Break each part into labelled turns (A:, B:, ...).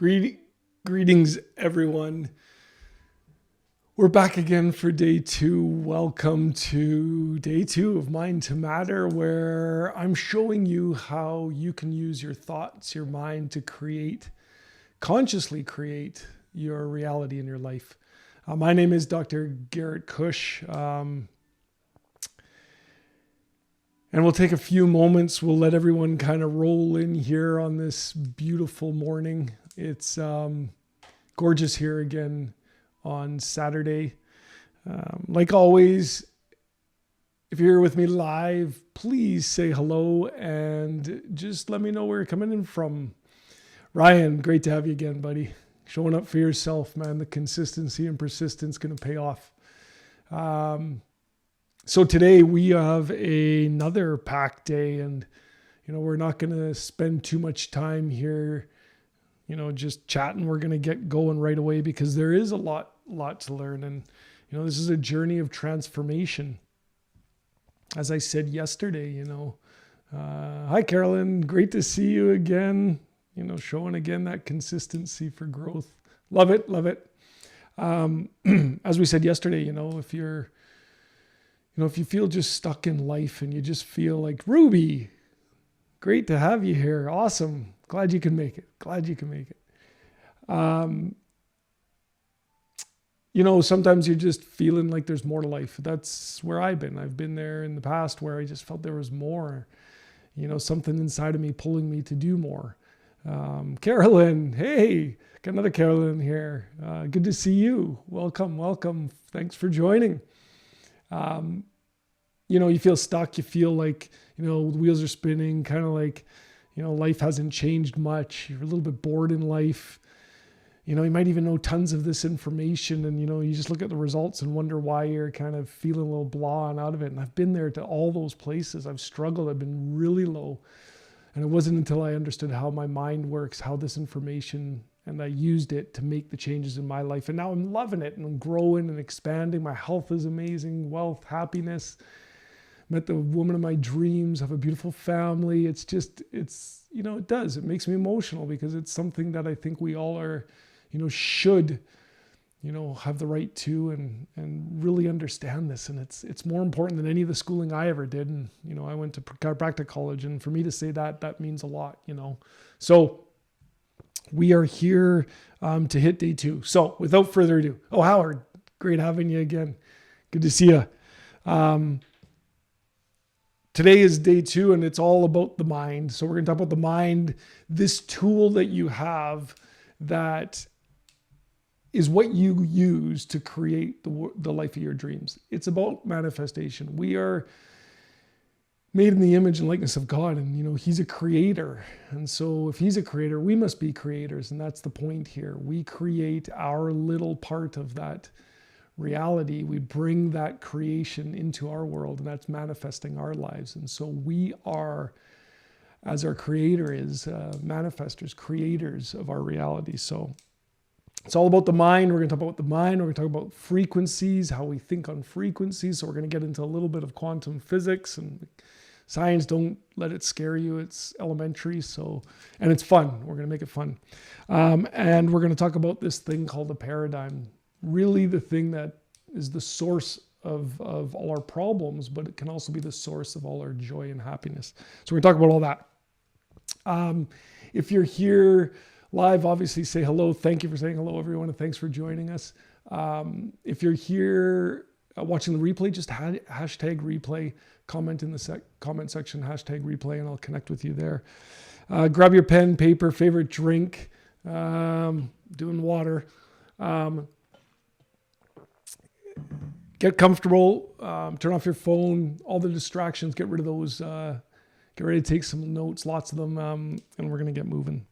A: Greetings, everyone. We're back again for day 2. Welcome to day 2 of Mind to Matter, where I'm showing you how you can use your thoughts, your mind to consciously create your reality in your life. My name is Dr. Garrett Cush. And we'll take a few moments. We'll let everyone kind of roll in here on this beautiful morning. It's gorgeous here again on Saturday. Like always, if you're here with me live, please say hello and just let me know where you're coming in from. Ryan, great to have you again, buddy. Showing up for yourself, man. The consistency and persistence going to pay off. So today we have another packed day, and we're not going to spend too much time here just chatting. We're going to get going right away because there is a lot to learn, and this is a journey of transformation. As I said yesterday, hi Carolyn, great to see you again. Showing again that consistency for growth. Love it. As we said yesterday, if you feel just stuck in life and you just feel like, Ruby, great to have you here. Awesome. Glad you can make it. Sometimes you're just feeling like there's more to life. That's where I've been. I've been there in the past where I just felt there was more, something inside of me pulling me to do more. Carolyn, hey, got another Carolyn here. Good to see you. Welcome. Thanks for joining. You feel stuck. You feel like, the wheels are spinning, kind of like, life hasn't changed much. You're a little bit bored in life. You might even know tons of this information and, you just look at the results and wonder why you're kind of feeling a little blah and out of it. And I've been there to all those places. I've struggled. I've been really low. And it wasn't until I understood how my mind works, how this information, and I used it to make the changes in my life. And now I'm loving it and I'm growing and expanding. My health is amazing, wealth, happiness. Met the woman of my dreams, have a beautiful family. It does. It makes me emotional because it's something that I think we all are, should, have the right to and really understand this. And it's more important than any of the schooling I ever did. And, I went to chiropractic college, and for me to say that means a lot, So we are here to hit day 2. So without further ado, Howard, great having you again. Good to see you. Today is day 2, and it's all about the mind. So we're going to talk about the mind, this tool that you have that is what you use to create the life of your dreams. It's about manifestation. We are made in the image and likeness of God, and he's a creator. And so if he's a creator, we must be creators. And that's the point here. We create our little part of that reality. We bring that creation into our world, and that's manifesting our lives. And so we are, as our creator is, manifestors, creators of our reality. So it's all about the mind. We're going to talk about the mind. We're going to talk about frequencies, how we think on frequencies. So we're going to get into a little bit of quantum physics and science. Don't let it scare you. It's elementary. And it's fun. We're going to make it fun. And we're going to talk about this thing called a paradigm. Really the thing that is the source of all our problems, but it can also be the source of all our joy and happiness. So we're going to talk about all that. If you're here live, obviously say hello. Thank you for saying hello, everyone, and thanks for joining us. If you're here watching the replay, just hashtag replay, comment in the comment section, hashtag replay, and I'll connect with you there. Grab your pen, paper, favorite drink, doing water. Get comfortable, turn off your phone, all the distractions, get rid of those, get ready to take some notes, lots of them, and we're going to get moving.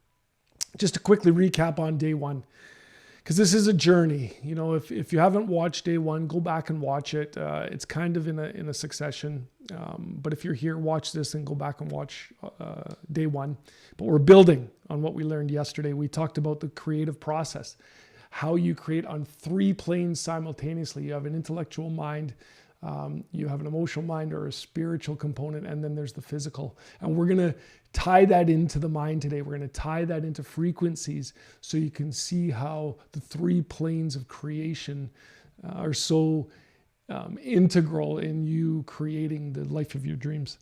A: Just to quickly recap on day 1, because this is a journey. If you haven't watched day 1, go back and watch it. It's kind of in a succession, but if you're here, watch this and go back and watch day 1. But we're building on what we learned yesterday. We talked about the creative process. How you create on 3 planes simultaneously. You have an intellectual mind, You have an emotional mind or a spiritual component, and then there's the physical. And we're going to tie that into the mind today. We're going to tie that into frequencies so you can see how the three planes of creation are so integral in you creating the life of your dreams.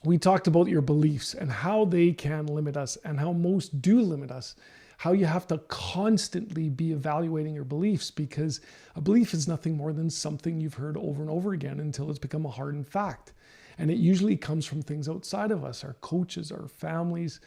A: We talked about your beliefs and how they can limit us and how most do limit us. How you have to constantly be evaluating your beliefs, because a belief is nothing more than something you've heard over and over again until it's become a hardened fact. And it usually comes from things outside of us, our coaches, our families,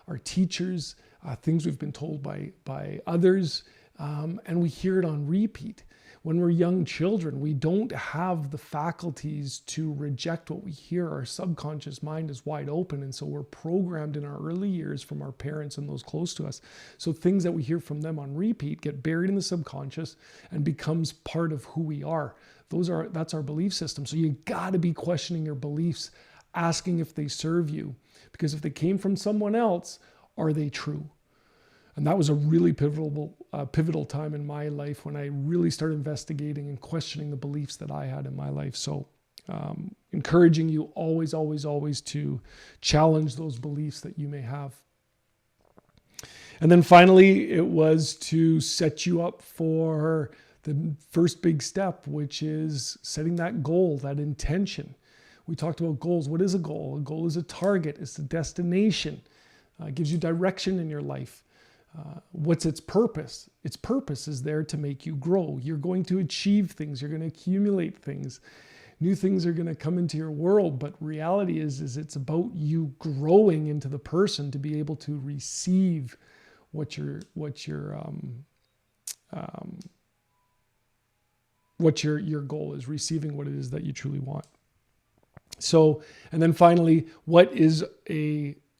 A: our teachers, things we've been told by others, and we hear it on repeat. When we're young children, we don't have the faculties to reject what we hear. Our subconscious mind is wide open. And so we're programmed in our early years from our parents and those close to us. So things that we hear from them on repeat get buried in the subconscious and becomes part of who we are. That's our belief system. So you got to be questioning your beliefs, asking if they serve you. Because if they came from someone else, are they true? And that was a really pivotal time in my life when I really started investigating and questioning the beliefs that I had in my life. So encouraging you always, always, always to challenge those beliefs that you may have. And then finally, it was to set you up for the first big step, which is setting that goal, that intention. We talked about goals. What is a goal? A goal is a target. It's a destination. It gives you direction in your life. What's its purpose? Its purpose is there to make you grow. You're going to achieve things. You're going to accumulate things. New things are going to come into your world. But reality is it's about you growing into the person to be able to receive what your goal is, receiving what it is that you truly want. So, and then finally,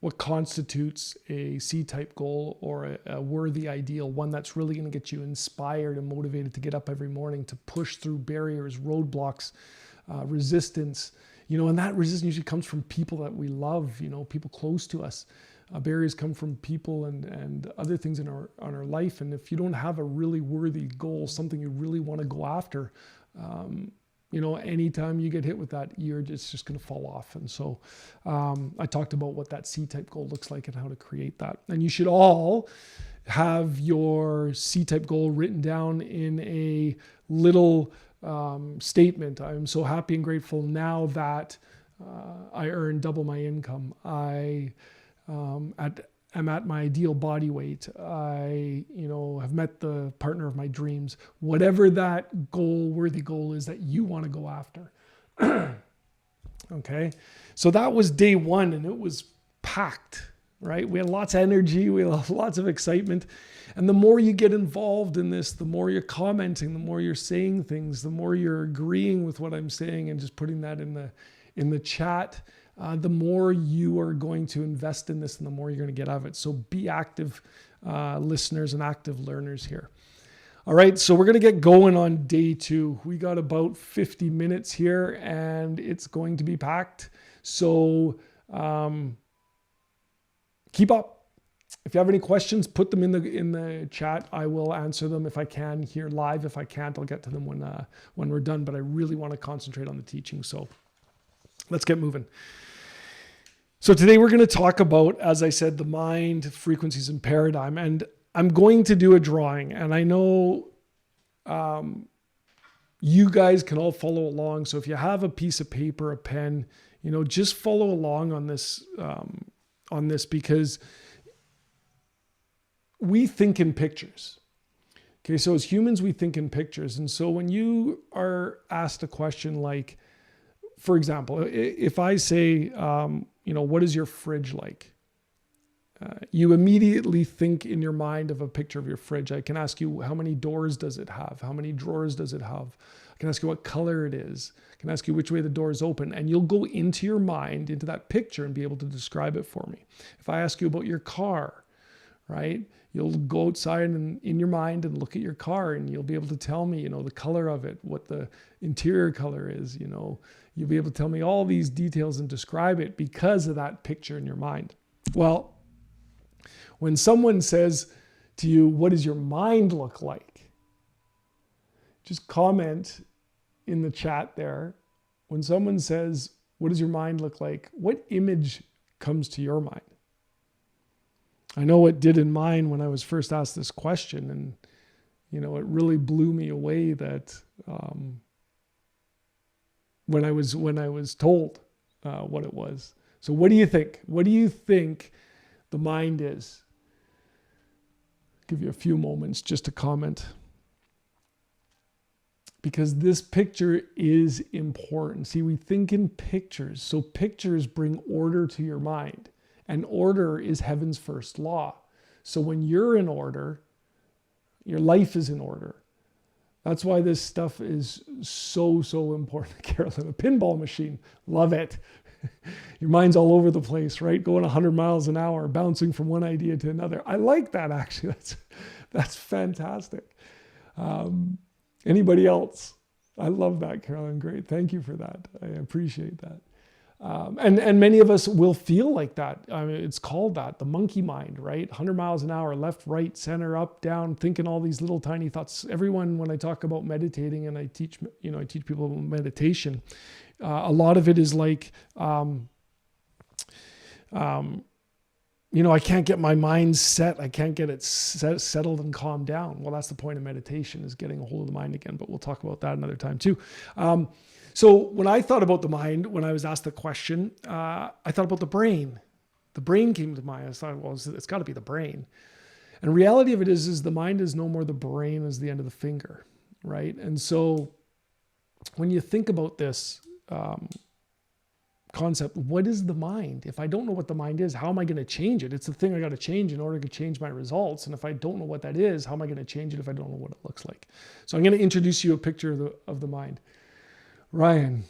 A: what constitutes a C-type goal or a worthy ideal, one that's really going to get you inspired and motivated to get up every morning, to push through barriers, roadblocks, resistance, and that resistance usually comes from people that we love, people close to us. Barriers come from people and other things on our life. And if you don't have a really worthy goal, something you really want to go after, anytime you get hit with that, it's just going to fall off. And so I talked about what that C-type goal looks like and how to create that. And you should all have your C-type goal written down in a little statement. I'm so happy and grateful now that I earn double my income. I'm at my ideal body weight. I, have met the partner of my dreams. Whatever that worthy goal is that you want to go after. Okay. So that was day one, and it was packed, right? We had lots of energy. We had lots of excitement. And the more you get involved in this, the more you're commenting, the more you're saying things, the more you're agreeing with what I'm saying and just putting that in the chat, the more you are going to invest in this and the more you're going to get out of it. So be active listeners and active learners here. All right, so we're going to get going on day two. We got about 50 minutes here and it's going to be packed. So keep up. If you have any questions, put them in the chat. I will answer them if I can here live. If I can't, I'll get to them when we're done. But I really want to concentrate on the teaching. So let's get moving. So today we're going to talk about, as I said, the mind, frequencies, and paradigm. And I'm going to do a drawing. And I know you guys can all follow along. So if you have a piece of paper, a pen, just follow along on this because we think in pictures. Okay, so as humans, we think in pictures. And so when you are asked a question like, for example, if I say, what is your fridge like? You immediately think in your mind of a picture of your fridge. I can ask you, how many doors does it have? How many drawers does it have? I can ask you what color it is. I can ask you which way the door is open. And you'll go into your mind, into that picture and be able to describe it for me. If I ask you about your car, right? You'll go outside and in your mind and look at your car and you'll be able to tell me, the color of it, what the interior color is, you'll be able to tell me all these details and describe it because of that picture in your mind. Well, when someone says to you, what does your mind look like? Just comment in the chat there, when someone says, what does your mind look like? What image comes to your mind? I know it did in mine when I was first asked this question, and it really blew me away that when I was told what it was. So what do you think? What do you think the mind is? Give you a few moments just to comment, because this picture is important. See, we think in pictures. So pictures bring order to your mind, and order is heaven's first law. So when you're in order, your life is in order. That's why this stuff is so, so important. Carolyn, a pinball machine. Love it. Your mind's all over the place, right? Going 100 miles an hour, bouncing from one idea to another. I like that, actually. That's fantastic. Anybody else? I love that, Carolyn. Great. Thank you for that. I appreciate that. And many of us will feel like that. I mean, it's called that, the monkey mind, right? 100 miles an hour, left, right, center, up, down, thinking all these little tiny thoughts. Everyone, when I talk about meditating and I teach people about meditation, a lot of it is like, I can't get my mind set. I can't get it settled and calmed down. Well, that's the point of meditation, is getting a hold of the mind again, but we'll talk about that another time too. So when I thought about the mind, when I was asked the question, I thought about the brain. The brain came to mind. I thought, well, it's got to be the brain. And the reality of it is the mind is no more the brain as the end of the finger, right? And so when you think about this concept, what is the mind? If I don't know what the mind is, how am I going to change it? It's the thing I got to change in order to change my results. And if I don't know what that is, how am I going to change it if I don't know what it looks like? So I'm going to introduce you a picture of the mind. Ryan.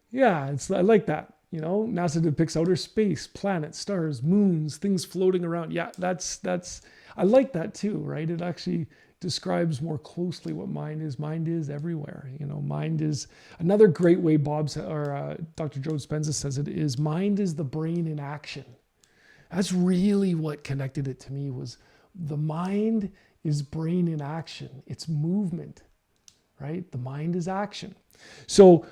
A: Yeah, I like that. NASA depicts outer space, planets, stars, moons, things floating around. Yeah, I like that too, right? It actually describes more closely what mind is. Mind is everywhere. Mind is another great way Dr. Joe Dispenza says it is, mind is the brain in action. That's really what connected it to me, was the mind is brain in action. It's movement. Right? The mind is action. So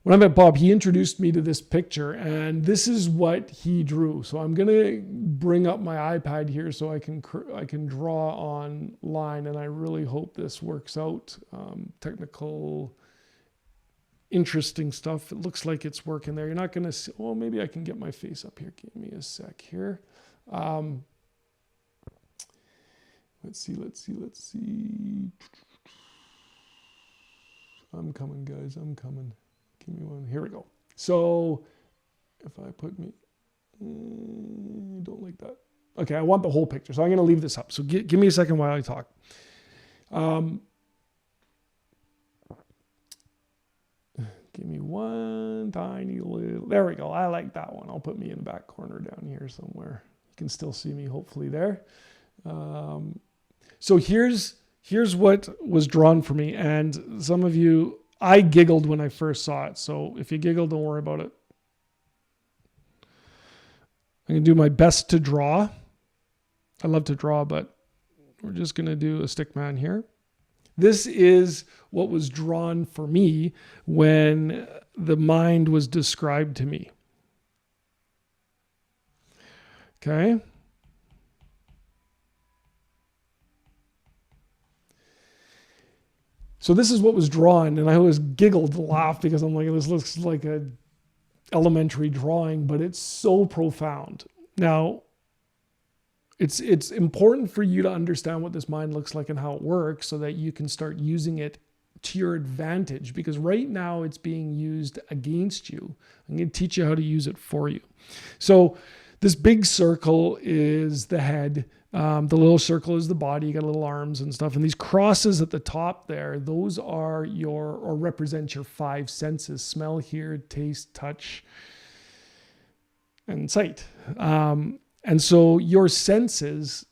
A: when I met Bob, he introduced me to this picture, and this is what he drew. So I'm going to bring up my iPad here so I can draw online, and I really hope this works out. Technical, interesting stuff. It looks like it's working there. You're not going to see, maybe I can get my face up here. Give me a sec here. Let's see. I'm coming, guys. I'm coming. Give me one. Here we go. So if I put me, don't like that. Okay, I want the whole picture. So I'm going to leave this up. So give me a second while I talk. Give me one tiny little, there we go. I like that one. I'll put me in the back corner down here somewhere. You can still see me hopefully there. So here's what was drawn for me. And some of you, I giggled when I first saw it. So if you giggle, don't worry about it. I'm going to do my best to draw. I love to draw, but we're just going to do a stick man here. This is what was drawn for me when the mind was described to me. Okay. So this is what was drawn, and I always giggled to laugh because I'm like, this looks like a elementary drawing, but it's so profound. Now, it's important for you to understand what this mind looks like and how it works so that you can start using it to your advantage, because right now it's being used against you. I'm going to teach you how to use it for you. So this big circle is the head. The little circle is the body. You got little arms and stuff. And these crosses at the top there, those are or represent your five senses: smell, hear, taste, touch, and sight. And so your senses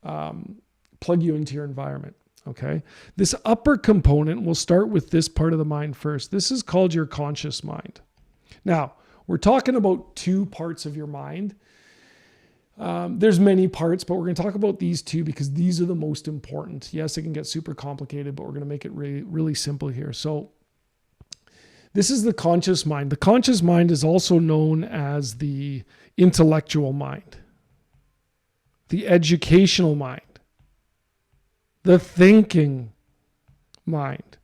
A: plug you into your environment. Okay. This upper component, we'll start with this part of the mind first. This is called your conscious mind. Now, we're talking about two parts of your mind. There's many parts, but we're going to talk about these two because these are the most important. Yes, it can get super complicated, but we're going to make it really simple here. So this is the conscious mind. The conscious mind is also known as the intellectual mind, the educational mind, the thinking mind.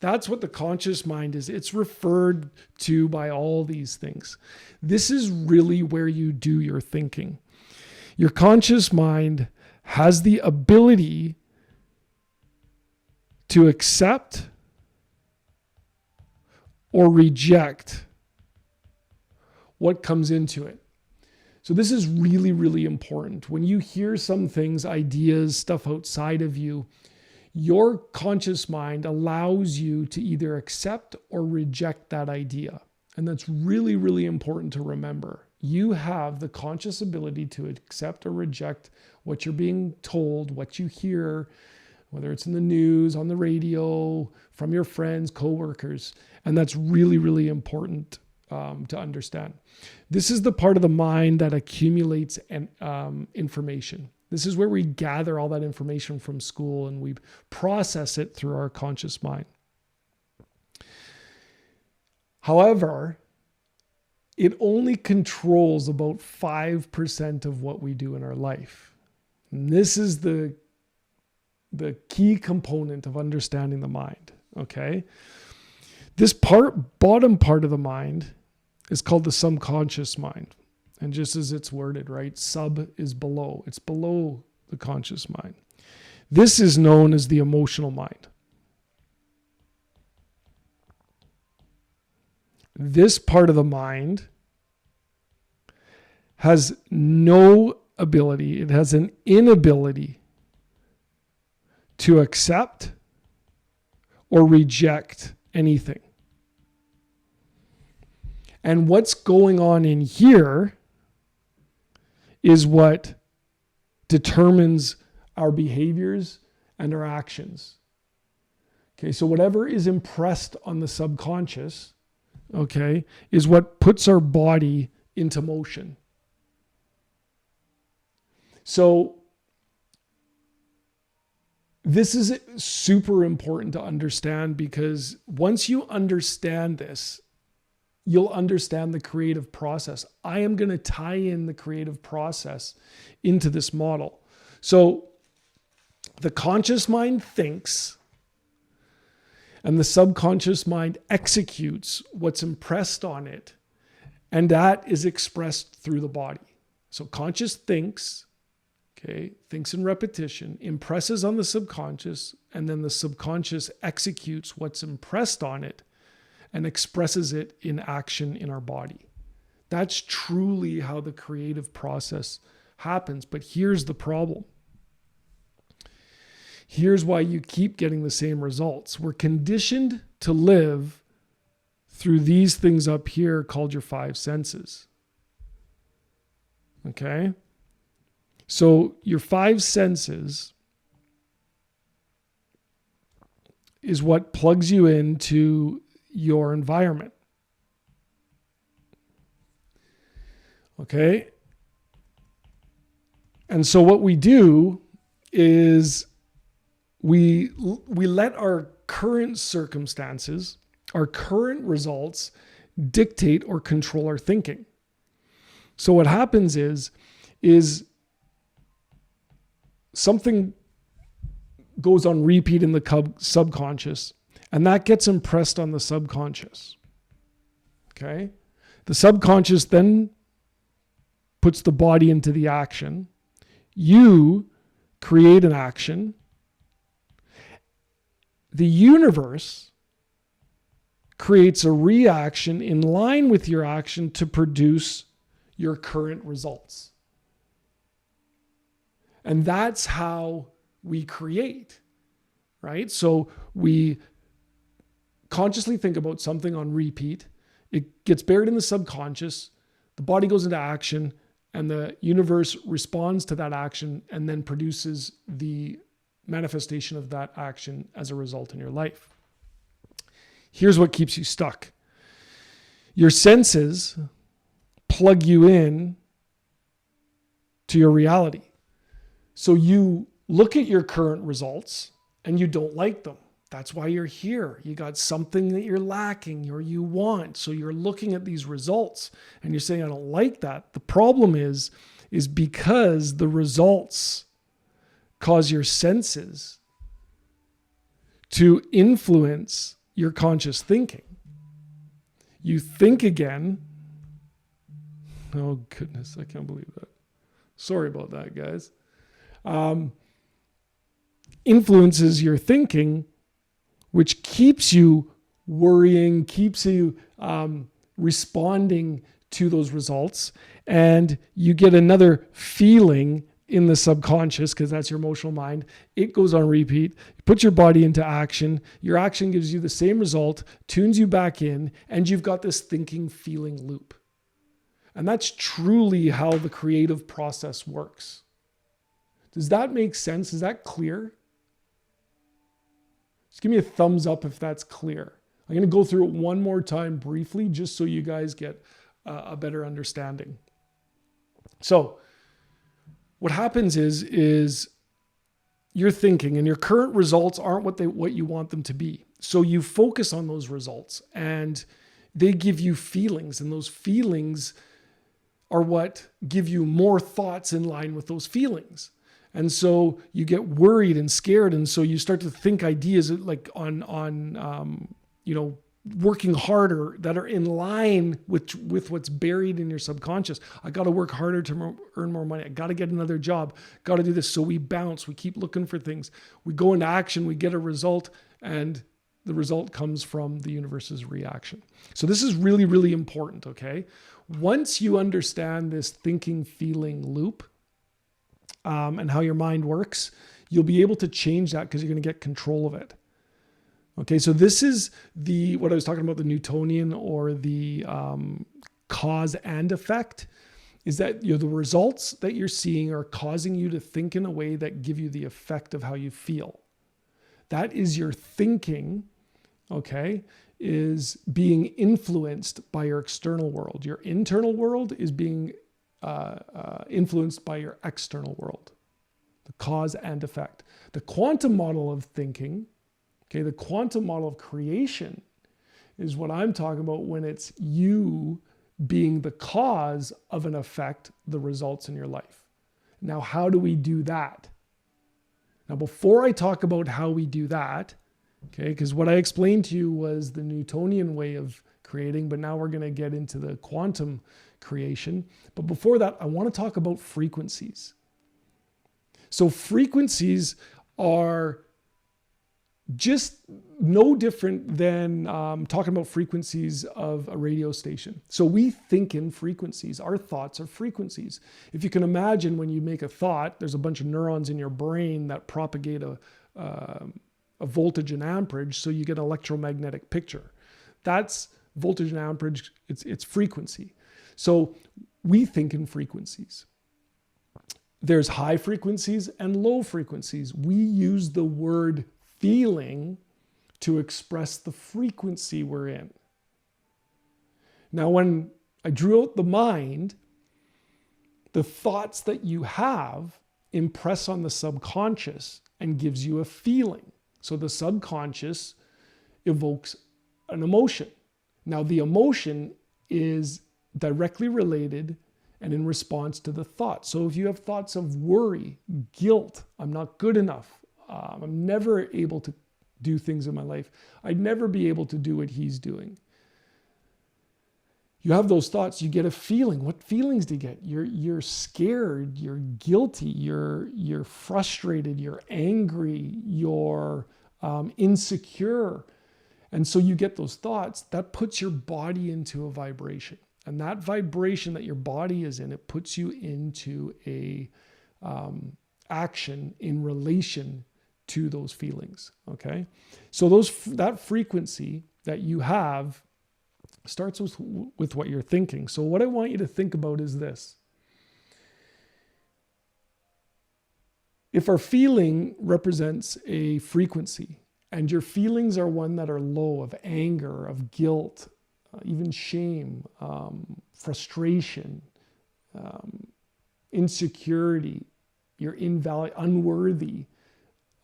A: That's what the conscious mind is. It's referred to by all these things. This is really where you do your thinking. Your conscious mind has the ability to accept or reject what comes into it. So this is really important. When you hear some things, ideas, stuff outside of you, your conscious mind allows you to either accept or reject that idea. And that's really important to remember. You have the conscious ability to accept or reject what you're being told, what you hear, whether it's in the news, on the radio, from your friends, coworkers. And that's really important to understand. This is the part of the mind that accumulates information. This is where we gather all that information from school and we process it through our conscious mind. However, it only controls about 5% of what we do in our life. And this is the key component of understanding the mind, okay? This bottom part of the mind is called the subconscious mind. And just as it's worded, right? Sub is below. It's below the conscious mind. This is known as the emotional mind. This part of the mind has no ability, it has an inability to accept or reject anything. And what's going on in here is what determines our behaviors and our actions. Okay, so whatever is impressed on the subconscious, okay, is what puts our body into motion. So this is super important to understand because once you understand this, you'll understand the creative process. I am going to tie in the creative process into this model. So the conscious mind thinks and the subconscious mind executes what's impressed on it, and that is expressed through the body. So conscious thinks, okay, thinks in repetition, impresses on the subconscious, and then the subconscious executes what's impressed on it and expresses it in action in our body. That's truly how the creative process happens. But here's the problem. Here's why you keep getting the same results. We're conditioned to live through these things up here called your five senses. Okay? So your five senses is what plugs you into your environment. Okay? And so what we do is we let our current circumstances, our current results dictate or control our thinking. So what happens is something goes on repeat in the subconscious, and that gets impressed on the subconscious. Okay? The subconscious then puts the body into the action. You create an action. The universe creates a reaction in line with your action to produce your current results. And that's how we create, right? So we consciously think about something on repeat. It gets buried in the subconscious. The body goes into action, and the universe responds to that action and then produces the manifestation of that action as a result in your life. Here's what keeps you stuck. Your senses plug you in to your reality. So you look at your current results and you don't like them. That's why you're here. You got something that you're lacking or you want. So you're looking at these results and you're saying, I don't like that. The problem is because the results cause your senses to influence your conscious thinking. You think again. Oh goodness, I can't believe that. Sorry about that, guys. Influences your thinking, which keeps you worrying, keeps you responding to those results. And you get another feeling in the subconscious, because that's your emotional mind. It goes on repeat. You put your body into action. Your action gives you the same result, tunes you back in, and you've got this thinking, feeling loop. And that's truly how the creative process works. Does that make sense? Is that clear? Just give me a thumbs up if that's clear. I'm going to go through it one more time briefly, just so you guys get a better understanding. So what happens is you're thinking, and your current results aren't what you want them to be. So you focus on those results, and they give you feelings, and those feelings are what give you more thoughts in line with those feelings. And so you get worried and scared. And so you start to think ideas like on working harder that are in line with what's buried in your subconscious. I got to work harder to earn more money. I got to get another job. Got to do this. So we bounce. We keep looking for things. We go into action. We get a result, and the result comes from the universe's reaction. So this is really, really important. Okay. Once you understand this thinking, feeling loop, and how your mind works, you'll be able to change that because you're going to get control of it. Okay, so this is what I was talking about, the Newtonian or the cause and effect, is that the results that you're seeing are causing you to think in a way that give you the effect of how you feel. That is your thinking, okay, is being influenced by your external world. Your internal world is being influenced by your external world, the cause and effect. The quantum model of thinking, okay, the quantum model of creation is what I'm talking about when it's you being the cause of an effect, the results in your life. Now, how do we do that? Now, before I talk about how we do that, okay, because what I explained to you was the Newtonian way of creating, but now we're going to get into the quantum creation. But before that, I want to talk about frequencies. So frequencies are just no different than talking about frequencies of a radio station. So we think in frequencies. Our thoughts are frequencies. If you can imagine, when you make a thought, there's a bunch of neurons in your brain that propagate a voltage and amperage, so you get an electromagnetic picture. That's voltage and amperage. It's frequency. So we think in frequencies. There's high frequencies and low frequencies. We use the word feeling to express the frequency we're in. Now, when I drew out the mind, the thoughts that you have impress on the subconscious and gives you a feeling. So the subconscious evokes an emotion. Now, the emotion is directly related and in response to the thought. So if you have thoughts of worry, guilt, I'm not good enough, I'm never able to do things in my life, I'd never be able to do what he's doing. You have those thoughts, you get a feeling. What feelings do you get? You're scared, you're guilty, you're frustrated, you're angry, you're insecure. And so you get those thoughts. That puts your body into a vibration. And that vibration that your body is in, it puts you into a action in relation to those feelings. Okay, so that frequency that you have starts with what you're thinking. So what I want you to think about is this: if our feeling represents a frequency, and your feelings are one that are low, of anger, of guilt, even shame, frustration, insecurity, you're invalid, unworthy,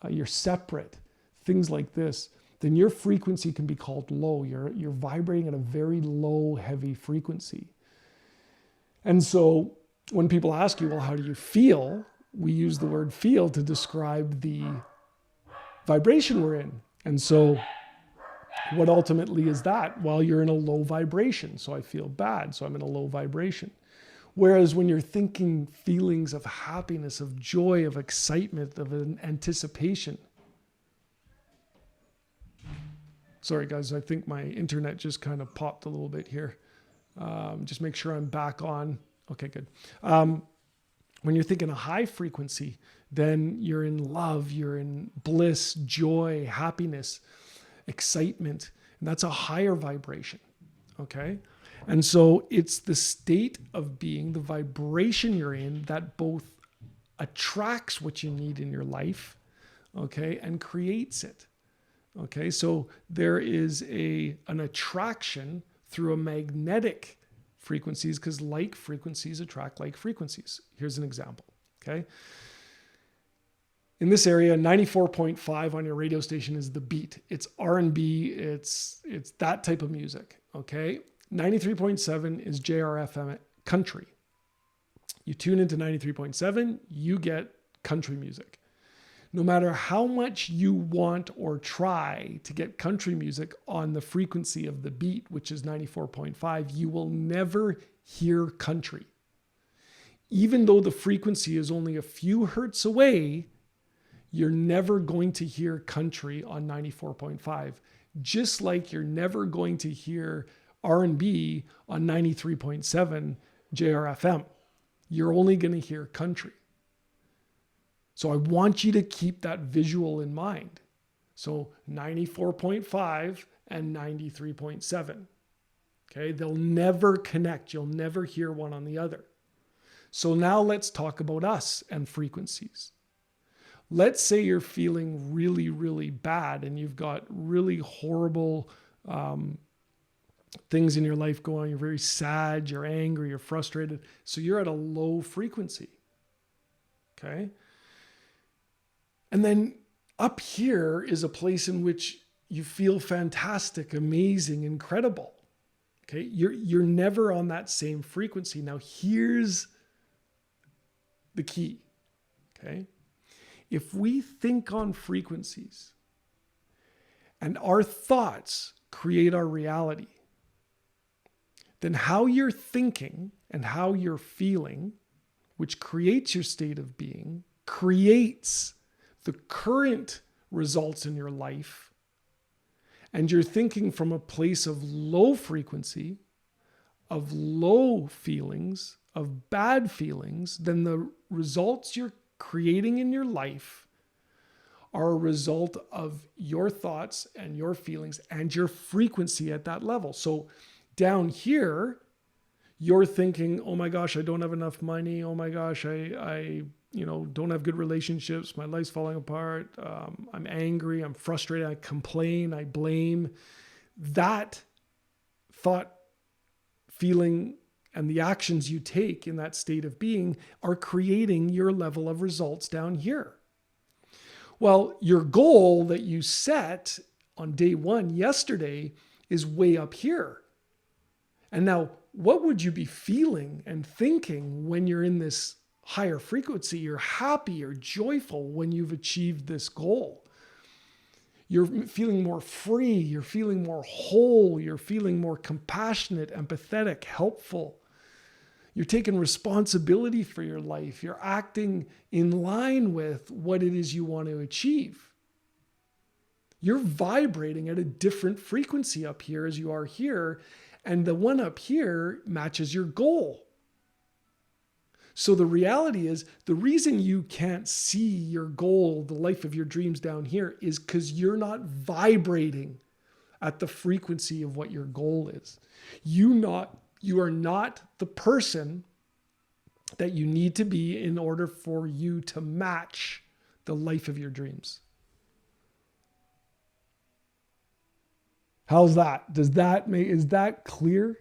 A: you're separate, things like this, then your frequency can be called low. You're vibrating at a very low, heavy frequency. And so when people ask you, well, how do you feel? We use the word feel to describe the vibration we're in. And so what ultimately is that? Well, you're in a low vibration. So I feel bad. So I'm in a low vibration. Whereas when you're thinking feelings of happiness, of joy, of excitement, of an anticipation. Sorry, guys, I think my internet just kind of popped a little bit here. Just make sure I'm back on. Okay, good. When you're thinking a high frequency, then you're in love, you're in bliss, joy, happiness, excitement, and that's a higher vibration, okay? And so it's the state of being, the vibration you're in, that both attracts what you need in your life, okay, and creates it, okay? So there is an attraction through a magnetic frequencies, because like frequencies attract like frequencies. Here's an example, okay? In this area, 94.5 on your radio station is the beat. It's R&B, it's that type of music, okay? 93.7 is JRFM country. You tune into 93.7, you get country music. No matter how much you want or try to get country music on the frequency of the beat, which is 94.5, you will never hear country. Even though the frequency is only a few hertz away, you're never going to hear country on 94.5, just like you're never going to hear R&B on 93.7 JRFM. You're only going to hear country. So I want you to keep that visual in mind. So 94.5 and 93.7. Okay, they'll never connect. You'll never hear one on the other. So now let's talk about us and frequencies. Let's say you're feeling really, really bad and you've got really horrible things in your life going on. You're very sad, you're angry, you're frustrated. So you're at a low frequency. Okay? And then up here is a place in which you feel fantastic, amazing, incredible. Okay? You're never on that same frequency. Now here's the key. Okay? If we think on frequencies and our thoughts create our reality, then how you're thinking and how you're feeling, which creates your state of being, creates the current results in your life. And you're thinking from a place of low frequency, of low feelings, of bad feelings, then the results you're creating in your life are a result of your thoughts and your feelings and your frequency at that level. So down here, you're thinking, oh my gosh, I don't have enough money. Oh my gosh, I don't have good relationships. My life's falling apart. I'm angry. I'm frustrated. I complain. I blame. That thought, feeling, and the actions you take in that state of being are creating your level of results down here. Well, your goal that you set on day one yesterday is way up here. And now, what would you be feeling and thinking when you're in this higher frequency? You're happy, you're joyful when you've achieved this goal. You're feeling more free, you're feeling more whole, you're feeling more compassionate, empathetic, helpful. You're taking responsibility for your life. You're acting in line with what it is you want to achieve. You're vibrating at a different frequency up here as you are here, and the one up here matches your goal. So the reality is, the reason you can't see your goal, the life of your dreams down here, is because you're not vibrating at the frequency of what your goal is. You are not the person that you need to be in order for you to match the life of your dreams. How's that? Is that clear?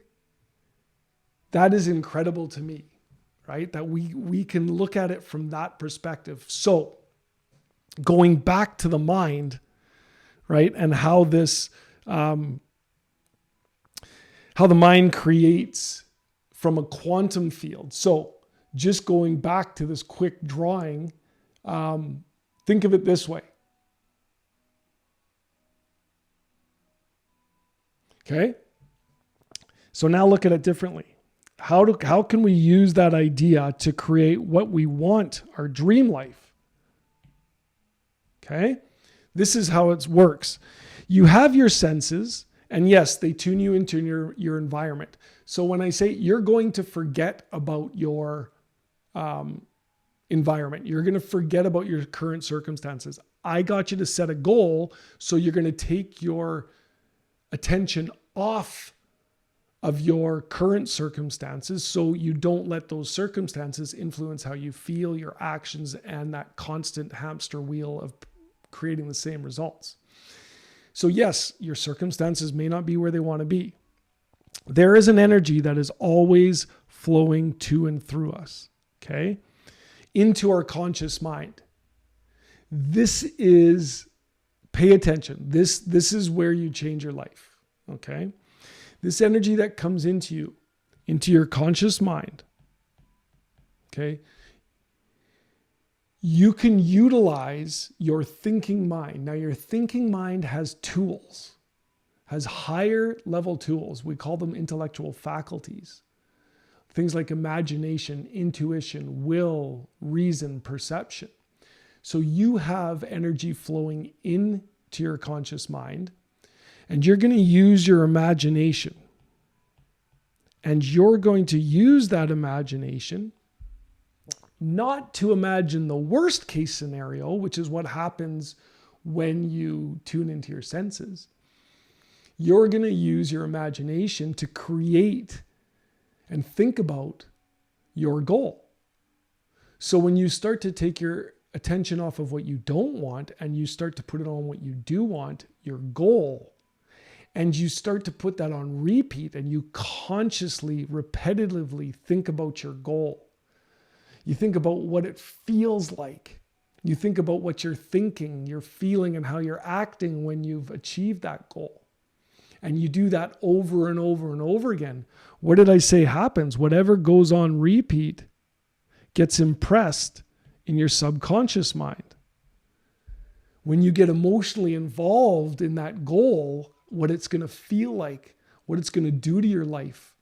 A: That is incredible to me, right? That we can look at it from that perspective. So going back to the mind, right? And how the mind creates from a quantum field. So just going back to this quick drawing, think of it this way. Okay. So now look at it differently. How can we use that idea to create what we want, our dream life? Okay. This is how it works. You have your senses, and yes, they tune you into your environment. So when I say you're going to forget about your environment, you're going to forget about your current circumstances. I got you to set a goal, so you're going to take your attention off of your current circumstances, so you don't let those circumstances influence how you feel, your actions, and that constant hamster wheel of creating the same results. So yes, your circumstances may not be where they want to be. There is an energy that is always flowing to and through us, okay? Into our conscious mind. This is, pay attention. This is where you change your life, okay? This energy that comes into you, into your conscious mind, okay? You can utilize your thinking mind. Now, your thinking mind has tools, has higher level tools. We call them intellectual faculties. Things like imagination, intuition, will, reason, perception. So you have energy flowing into your conscious mind, and you're going to use your imagination. And you're going to use that imagination not to imagine the worst case scenario, which is what happens when you tune into your senses. You're going to use your imagination to create and think about your goal. So when you start to take your attention off of what you don't want and you start to put it on what you do want, your goal, and you start to put that on repeat and you consciously, repetitively think about your goal. You think about what it feels like. You think about what you're thinking, you're feeling, and how you're acting when you've achieved that goal. And you do that over and over and over again. What did I say happens? Whatever goes on repeat gets impressed in your subconscious mind. When you get emotionally involved in that goal, what it's going to feel like, what it's going to do to your life,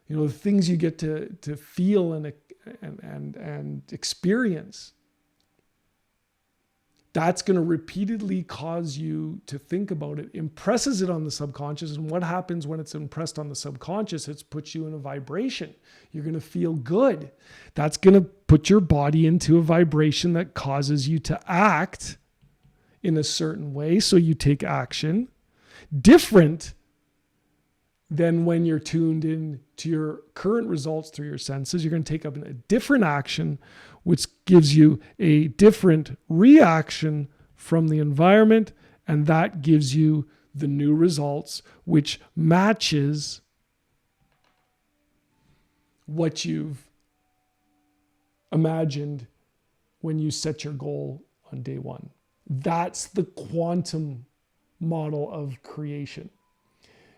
A: the things you get to feel and experience, that's going to repeatedly cause you to think about it, impresses it on the subconscious. And what happens when it's impressed on the subconscious? It puts you in a vibration. You're going to feel good. That's going to put your body into a vibration that causes you to act in a certain way. So you take action different than when you're tuned in to your current results through your senses. You're going to take up a different action, which gives you a different reaction from the environment. And that gives you the new results, which matches what you've imagined when you set your goal on day one. That's the quantum model of creation.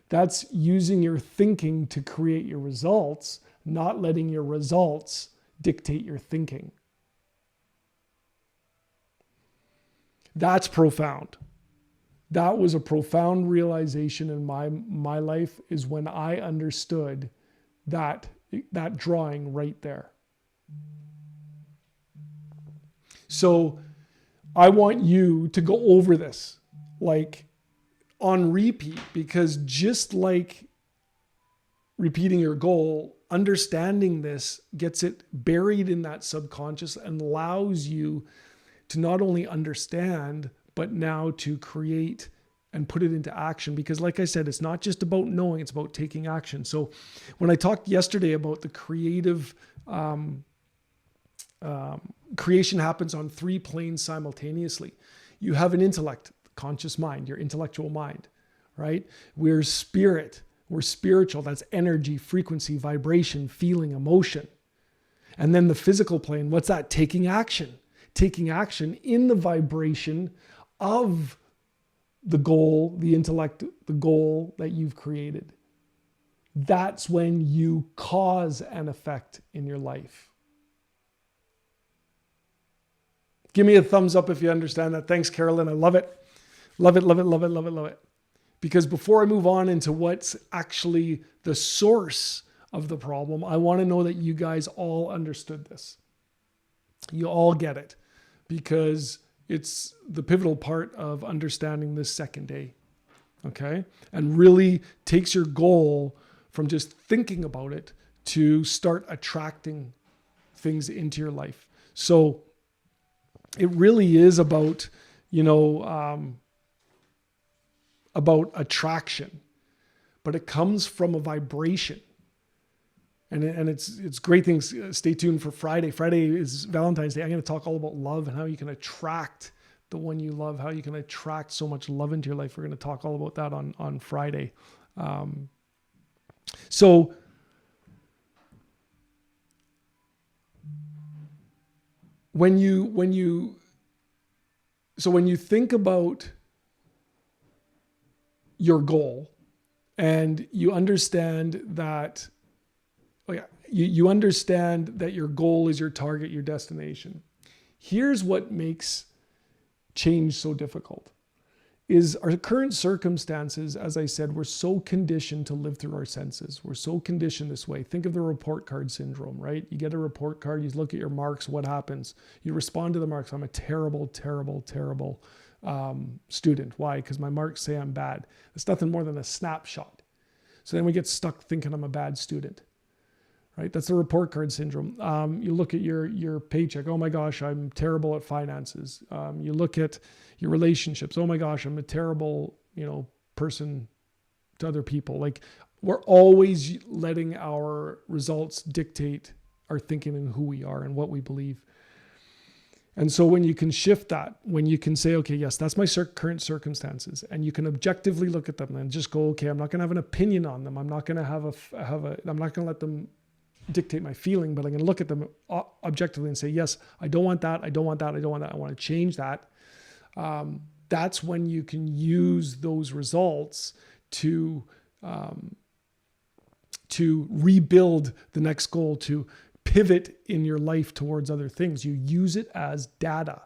A: That's using your thinking to create your results, not letting your results dictate your thinking. That's profound. That was a profound realization in my life, is when I understood that drawing right there. So I want you to go over this like on repeat, because just like repeating your goal, understanding this gets it buried in that subconscious and allows you to not only understand, but now to create and put it into action. Because like I said, it's not just about knowing, it's about taking action. So when I talked yesterday about the creative, creation happens on 3 planes simultaneously. You have an intellect, conscious mind, your intellectual mind, right? We're spirit. We're spiritual. That's energy, frequency, vibration, feeling, emotion. And then the physical plane, what's that? Taking action. Taking action in the vibration of the goal, the intellect, the goal that you've created. That's when you cause an effect in your life. Give me a thumbs up if you understand that. Thanks, Carolyn. I love it. Love it, love it, love it, love it, love it. Because before I move on into what's actually the source of the problem, I want to know that you guys all understood this. You all get it, because it's the pivotal part of understanding this second day. Okay? And really takes your goal from just thinking about it to start attracting things into your life. So it really is about, about attraction, but it comes from a vibration. And it's great things. Stay tuned for Friday. Friday is Valentine's Day. I'm going to talk all about love and how you can attract the one you love, how you can attract so much love into your life. We're going to talk all about that on Friday. So when you think about your goal and you understand that, you understand that your goal is your target, your destination. Here's what makes change so difficult is our current circumstances. As I said, we're so conditioned to live through our senses. We're so conditioned this way. Think of the report card syndrome, right? You get a report card, you look at your marks, what happens? You respond to the marks. I'm a terrible, terrible, terrible student. Why? Because my marks say I'm bad. It's nothing more than a snapshot. So then we get stuck thinking I'm a bad student. Right? That's the report card syndrome. You look at your paycheck. Oh my gosh, I'm terrible at finances. You look at your relationships. Oh my gosh, I'm a terrible, person to other people. Like, we're always letting our results dictate our thinking and who we are and what we believe. And so when you can shift that, when you can say, okay, yes, that's my current circumstances, and you can objectively look at them and just go, okay, I'm not going to have an opinion on them. I'm not going to I'm not going to let them dictate my feeling, but I'm going to look at them objectively and say, yes, I don't want that. I don't want that. I don't want that. I want to change that. That's when you can use those results to rebuild the next goal, to pivot in your life towards other things. You use it as data.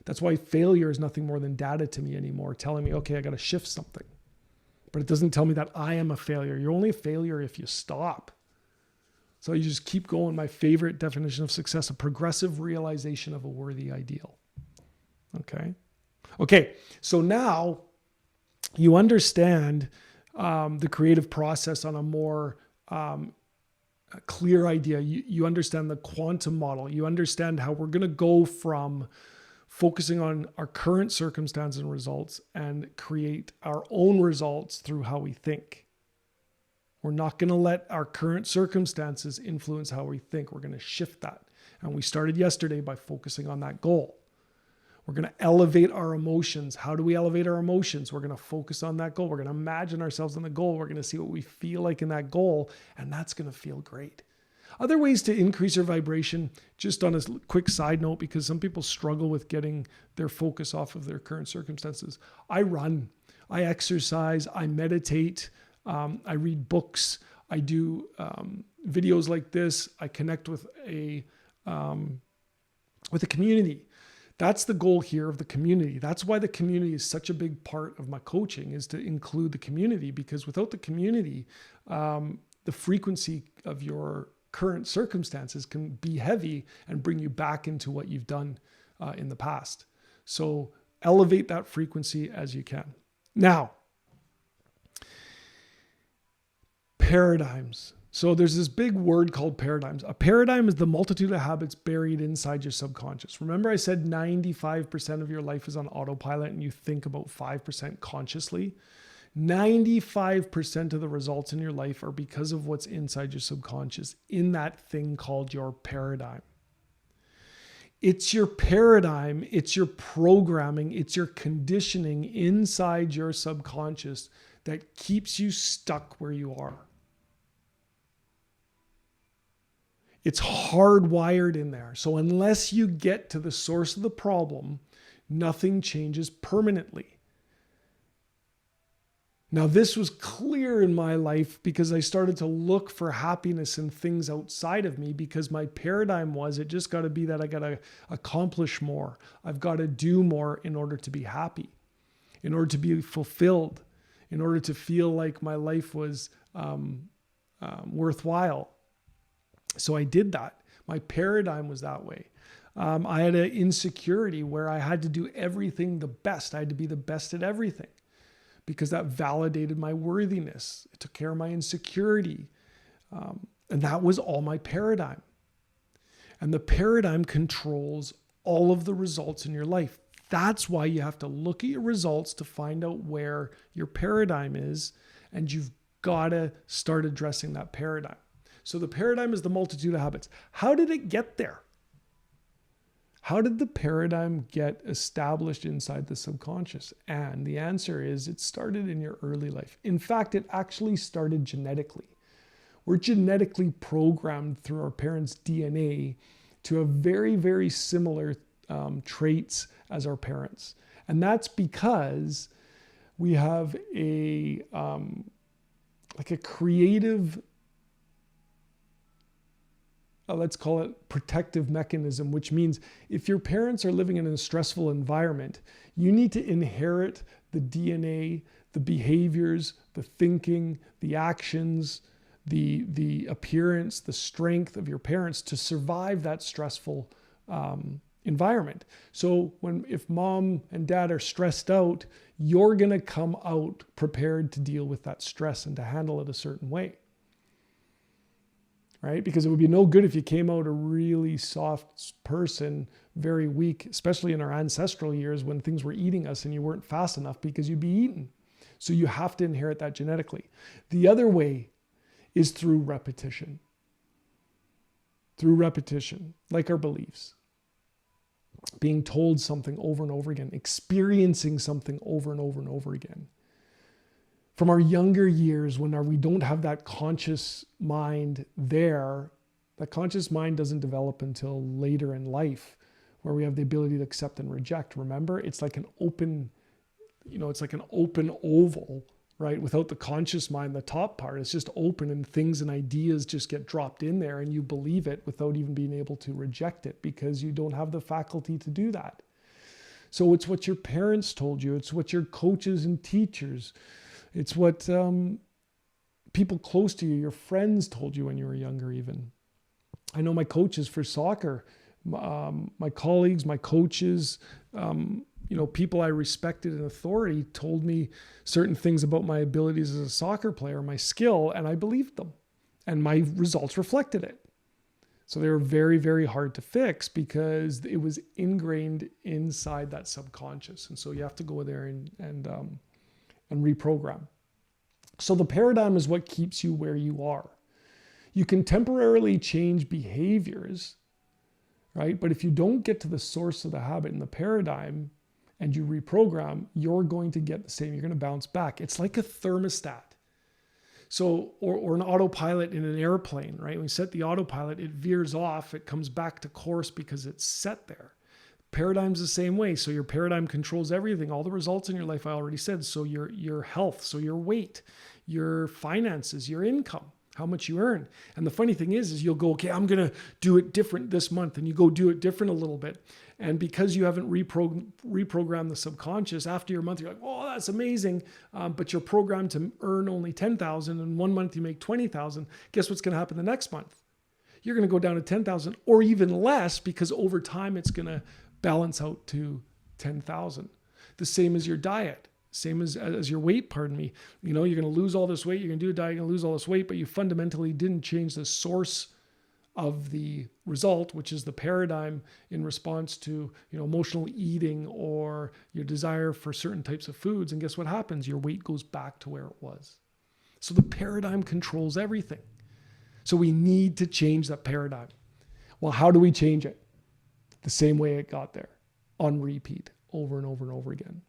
A: That's why failure is nothing more than data to me anymore, telling me, okay, I got to shift something. But it doesn't tell me that I am a failure. You're only a failure if you stop. So you just keep going. My favorite definition of success, a progressive realization of a worthy ideal. Okay. So now you understand the creative process on a more clear idea. You understand the quantum model. You understand how we're going to go from focusing on our current circumstances and results and create our own results through how we think. We're not going to let our current circumstances influence how we think. We're going to shift that. And we started yesterday by focusing on that goal. We're going to elevate our emotions. How do we elevate our emotions? We're going to focus on that goal. We're going to imagine ourselves in the goal. We're going to see what we feel like in that goal, and that's going to feel great. Other ways to increase your vibration, just on a quick side note, because some people struggle with getting their focus off of their current circumstances. I run, I exercise, I meditate, I read books, I do videos like this. I connect with a community. That's the goal here of the community. That's why the community is such a big part of my coaching, is to include the community, because without the community, the frequency of your current circumstances can be heavy and bring you back into what you've done in the past. So elevate that frequency as you can. Now, paradigms. So there's this big word called paradigms. A paradigm is the multitude of habits buried inside your subconscious. Remember I said 95% of your life is on autopilot and you think about 5% consciously? 95% of the results in your life are because of what's inside your subconscious, in that thing called your paradigm. It's your paradigm, it's your programming, it's your conditioning inside your subconscious that keeps you stuck where you are. It's hardwired in there. So unless you get to the source of the problem, nothing changes permanently. Now, this was clear in my life because I started to look for happiness in things outside of me, because my paradigm was, it just got to be that I got to accomplish more. I've got to do more in order to be happy, in order to be fulfilled, in order to feel like my life was worthwhile. So I did that. My paradigm was that way. I had an insecurity where I had to do everything the best. I had to be the best at everything, because that validated my worthiness. It took care of my insecurity. And that was all my paradigm. And the paradigm controls all of the results in your life. That's why you have to look at your results to find out where your paradigm is. And you've got to start addressing that paradigm. So the paradigm is the multitude of habits. How did it get there? How did the paradigm get established inside the subconscious? And the answer is, it started in your early life. In fact, it actually started genetically. We're genetically programmed through our parents' DNA to have very, very similar traits as our parents. And that's because we have a creative, let's call it protective mechanism, which means if your parents are living in a stressful environment, you need to inherit the DNA, the behaviors, the thinking, the actions, the appearance, the strength of your parents to survive that stressful environment. So if mom and dad are stressed out, you're going to come out prepared to deal with that stress and to handle it a certain way. Right? Because it would be no good if you came out a really soft person, very weak, especially in our ancestral years when things were eating us and you weren't fast enough, because you'd be eaten. So you have to inherit that genetically. The other way is through repetition. Through repetition, like our beliefs. Being told something over and over again, experiencing something over and over and over again. From our younger years, when we don't have that conscious mind there, that conscious mind doesn't develop until later in life, where we have the ability to accept and reject. Remember, it's like an open, it's like an open oval, right? Without the conscious mind, the top part, it's just open, and things and ideas just get dropped in there and you believe it without even being able to reject it, because you don't have the faculty to do that. So it's what your parents told you. It's what your coaches and teachers, it's what people close to you, your friends told you when you were younger even. I know my coaches for soccer, my colleagues, my coaches, people I respected in authority told me certain things about my abilities as a soccer player, my skill, and I believed them. And my results reflected it. So they were very, very hard to fix because it was ingrained inside that subconscious. And so you have to go there and reprogram. So the paradigm is what keeps you where you are. You can temporarily change behaviors, right? But if you don't get to the source of the habit in the paradigm and you reprogram, you're going to get the same. You're going to bounce back. It's like a thermostat. So, or an autopilot in an airplane, right? When you set the autopilot, it veers off, it comes back to course because it's set there. Paradigm's the same way. So your paradigm controls everything. All the results in your life, I already said. So your health, so your weight, your finances, your income, how much you earn. And the funny thing is you'll go, okay, I'm going to do it different this month. And you go do it different a little bit. And because you haven't reprogrammed the subconscious, after your month, you're like, oh, that's amazing. But you're programmed to earn only 10,000 and 1 month you make 20,000. Guess what's going to happen the next month? You're going to go down to 10,000 or even less, because over time it's going to balance out to 10,000. The same as your diet, same as your weight, pardon me. You're going to lose all this weight. You're going to do a diet, you're going to lose all this weight, but you fundamentally didn't change the source of the result, which is the paradigm in response to, emotional eating or your desire for certain types of foods. And guess what happens? Your weight goes back to where it was. So the paradigm controls everything. So we need to change that paradigm. Well, how do we change it? the same way it got there, on repeat, over and over and over again.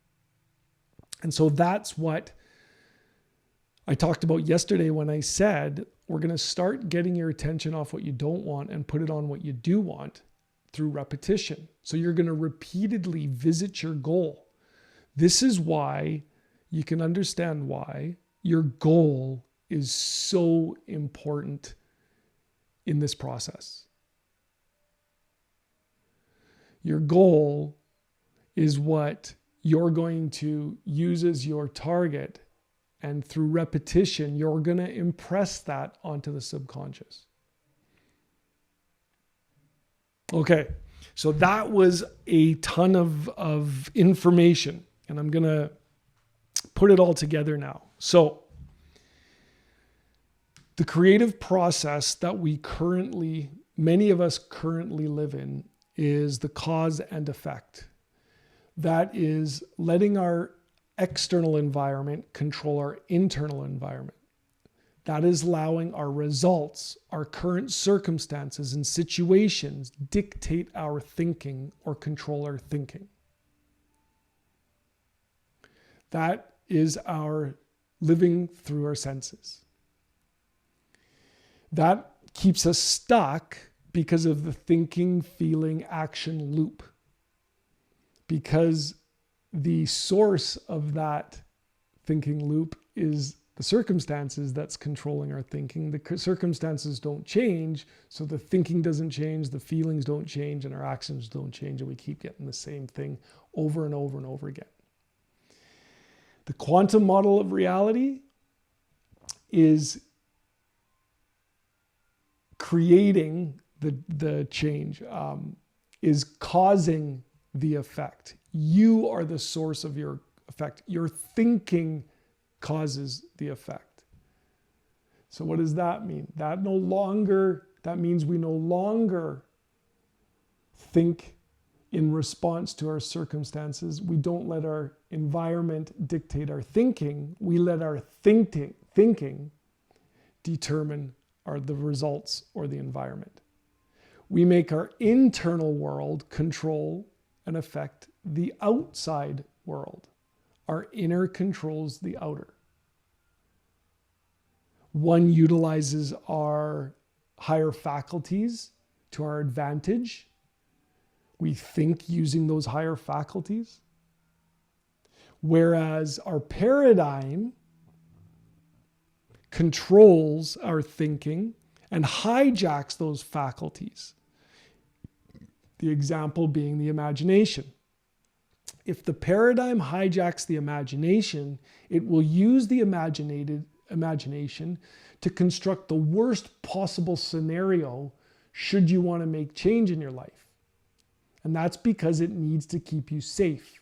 A: And so that's what I talked about yesterday when I said we're going to start getting your attention off what you don't want and put it on what you do want through repetition. So you're going to repeatedly visit your goal. This is why you can understand why your goal is so important in this process. Your goal is what you're going to use as your target, and through repetition, you're going to impress that onto the subconscious. Okay, so that was a ton of information, and I'm going to put it all together now. So the creative process that many of us currently live in is the cause and effect. That is letting our external environment control our internal environment. That is allowing our results, our current circumstances and situations dictate our thinking or control our thinking. That is our living through our senses. That keeps us stuck because of the thinking, feeling, action loop. Because the source of that thinking loop is the circumstances that's controlling our thinking. The circumstances don't change, so the thinking doesn't change, the feelings don't change, and our actions don't change, and we keep getting the same thing over and over and over again. The quantum model of reality is creating the change, is causing the effect. You are the source of your effect. Your thinking causes the effect. So what does that mean? That means we no longer think in response to our circumstances. We don't let our environment dictate our thinking. We let our thinking determine the results or the environment. We make our internal world control and affect the outside world. Our inner controls the outer. One utilizes our higher faculties to our advantage. We think using those higher faculties. Whereas our paradigm controls our thinking and hijacks those faculties. The example being the imagination. If the paradigm hijacks the imagination, it will use the imagination to construct the worst possible scenario should you want to make change in your life. And that's because it needs to keep you safe,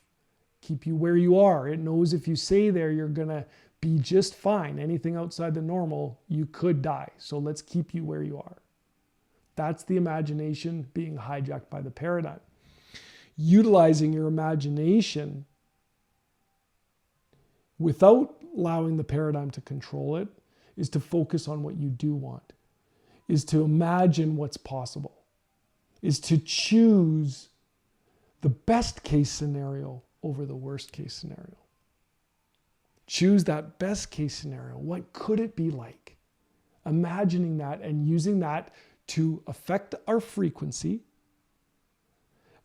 A: keep you where you are. It knows if you stay there, you're going to be just fine. Anything outside the normal, you could die. So let's keep you where you are. That's the imagination being hijacked by the paradigm. Utilizing your imagination without allowing the paradigm to control it is to focus on what you do want, is to imagine what's possible, is to choose the best case scenario over the worst case scenario. Choose that best case scenario. What could it be like? Imagining that and using that to affect our frequency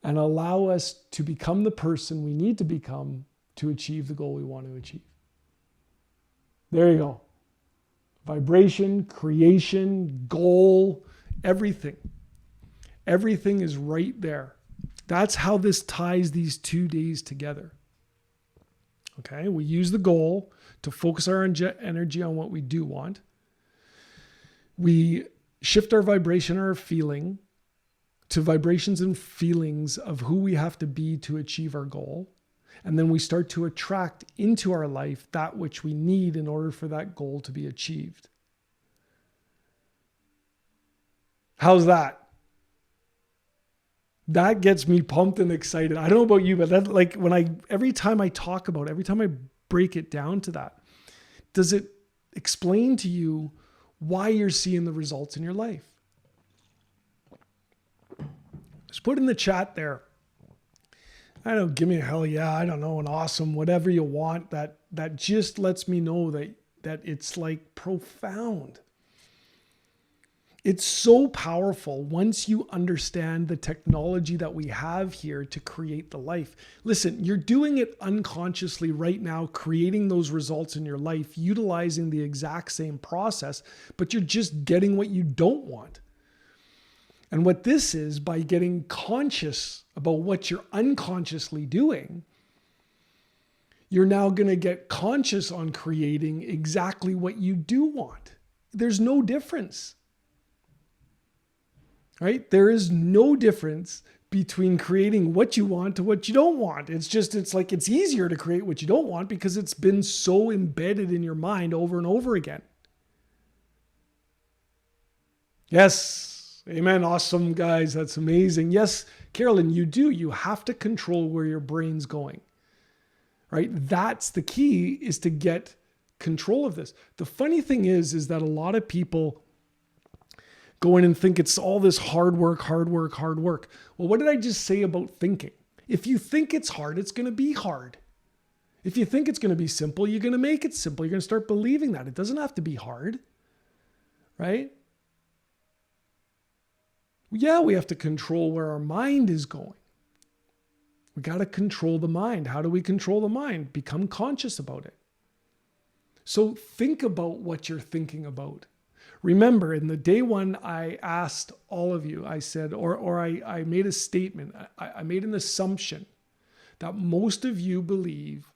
A: and allow us to become the person we need to become to achieve the goal we want to achieve. There you go. Vibration, creation, goal, everything. Everything is right there. That's how this ties these 2 days together. Okay, we use the goal to focus our energy on what we do want. We shift our vibration or our feeling to vibrations and feelings of who we have to be to achieve our goal. And then we start to attract into our life that which we need in order for that goal to be achieved. How's that? That gets me pumped and excited. I don't know about you, but that, every time I talk about it, every time I break it down to that, does it explain to you why you're seeing the results in your life? Just put in the chat there. I don't know, give me a hell yeah, I don't know, an awesome, whatever you want. That just lets me know that it's like profound. It's so powerful once you understand the technology that we have here to create the life. Listen, you're doing it unconsciously right now, creating those results in your life, utilizing the exact same process, but you're just getting what you don't want. And what this is, by getting conscious about what you're unconsciously doing, you're now going to get conscious on creating exactly what you do want. There's no difference. Right? There is no difference between creating what you want to what you don't want. It's easier to create what you don't want because it's been so embedded in your mind over and over again. Yes. Amen. Awesome, guys. That's amazing. Yes, Carolyn, you do. You have to control where your brain's going. Right? That's the key, is to get control of this. The funny thing is that a lot of people go in and think it's all this hard work. Well, what did I just say about thinking? If you think it's hard, it's going to be hard. If you think it's going to be simple, you're going to make it simple. You're going to start believing that. It doesn't have to be hard, right? Yeah, we have to control where our mind is going. We got to control the mind. How do we control the mind? Become conscious about it. So think about what you're thinking about. Remember, in the day one, I asked all of you, I said, I made a statement. I made an assumption that most of you believe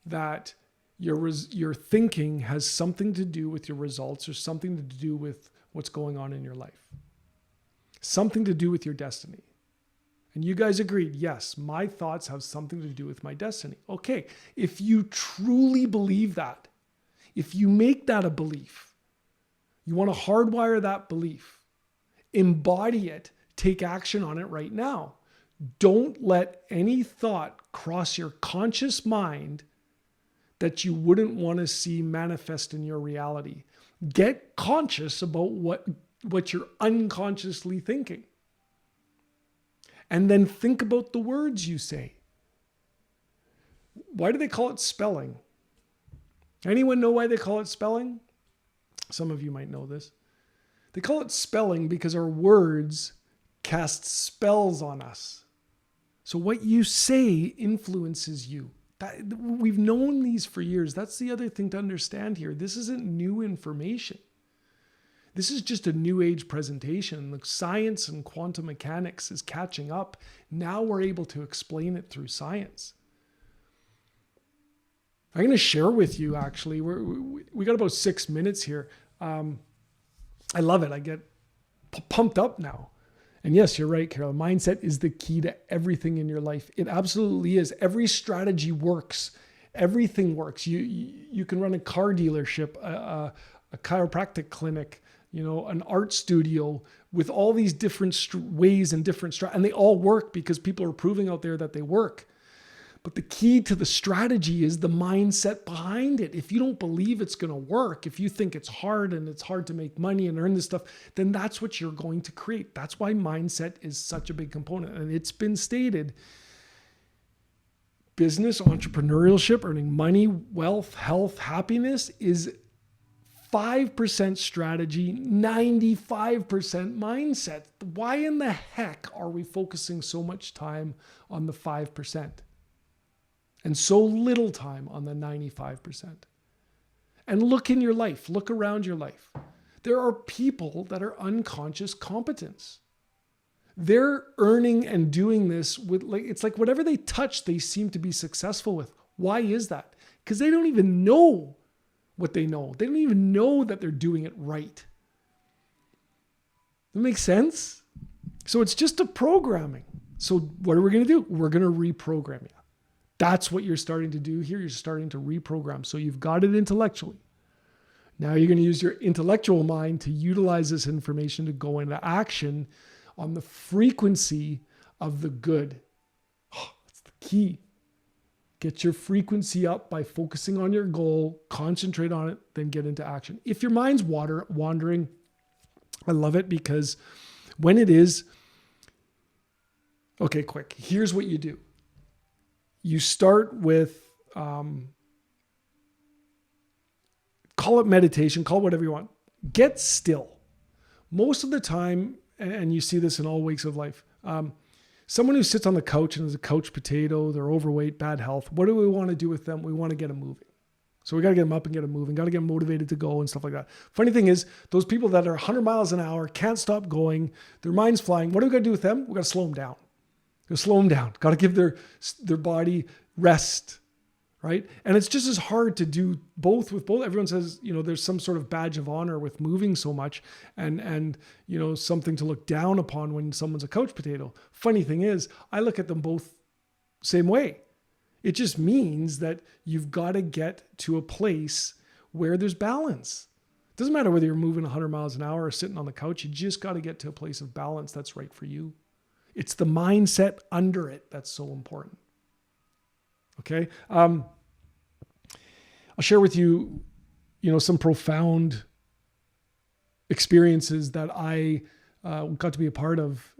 A: that your thinking has something to do with your results, or something to do with what's going on in your life. Something to do with your destiny. And you guys agreed, yes, my thoughts have something to do with my destiny. Okay, if you truly believe that, if you make that a belief, you want to hardwire that belief, embody it, take action on it right now. Don't let any thought cross your conscious mind that you wouldn't want to see manifest in your reality. Get conscious about what you're unconsciously thinking. And then think about the words you say. Why do they call it spelling? Anyone know why they call it spelling? Some of you might know this. They call it spelling because our words cast spells on us. So what you say influences you. We've known these for years. That's the other thing to understand here. This isn't new information. This is just a new age presentation. The science and quantum mechanics is catching up. Now we're able to explain it through science. I'm going to share with you, actually, we got about 6 minutes here. I love it. I get pumped up now. And yes, you're right, Carol. Mindset is the key to everything in your life. It absolutely is. Every strategy works. Everything works. You can run a car dealership, a chiropractic clinic, an art studio, with all these different ways and different and they all work because people are proving out there that they work. But the key to the strategy is the mindset behind it. If you don't believe it's going to work, if you think it's hard and it's hard to make money and earn this stuff, then that's what you're going to create. That's why mindset is such a big component. And it's been stated, business, entrepreneurship, earning money, wealth, health, happiness is 5% strategy, 95% mindset. Why in the heck are we focusing so much time on the 5%? And so little time on the 95%. And look in your life, look around your life. There are people that are unconscious competence. They're earning and doing this with, it's like whatever they touch, they seem to be successful with. Why is that? Because they don't even know what they know. They don't even know that they're doing it right. That makes sense? So it's just a programming. So what are we going to do? We're going to reprogram you. That's what you're starting to do here. You're starting to reprogram. So you've got it intellectually. Now you're going to use your intellectual mind to utilize this information to go into action on the frequency of the good. Oh, that's the key. Get your frequency up by focusing on your goal, concentrate on it, then get into action. If your mind's wandering, I love it, because when it is, Okay, quick. Here's what you do. You start with, call it meditation, call it whatever you want. Get still. Most of the time, and you see this in all walks of life, someone who sits on the couch and is a couch potato, they're overweight, bad health, what do we want to do with them? We want to get them moving. So we got to get them up and get them moving, got to get them motivated to go and stuff like that. Funny thing is, those people that are 100 miles an hour, can't stop going, their mind's flying, what do we got to do with them? We got to slow them down. Got to slow them down. Got to give their body rest, right? And it's just as hard to do both with both. Everyone says, there's some sort of badge of honor with moving so much and something to look down upon when someone's a couch potato. Funny thing is, I look at them both same way. It just means that you've got to get to a place where there's balance. It doesn't matter whether you're moving 100 miles an hour or sitting on the couch. You just got to get to a place of balance that's right for you. It's the mindset under it that's so important. Okay? I'll share with you, some profound experiences that I got to be a part of,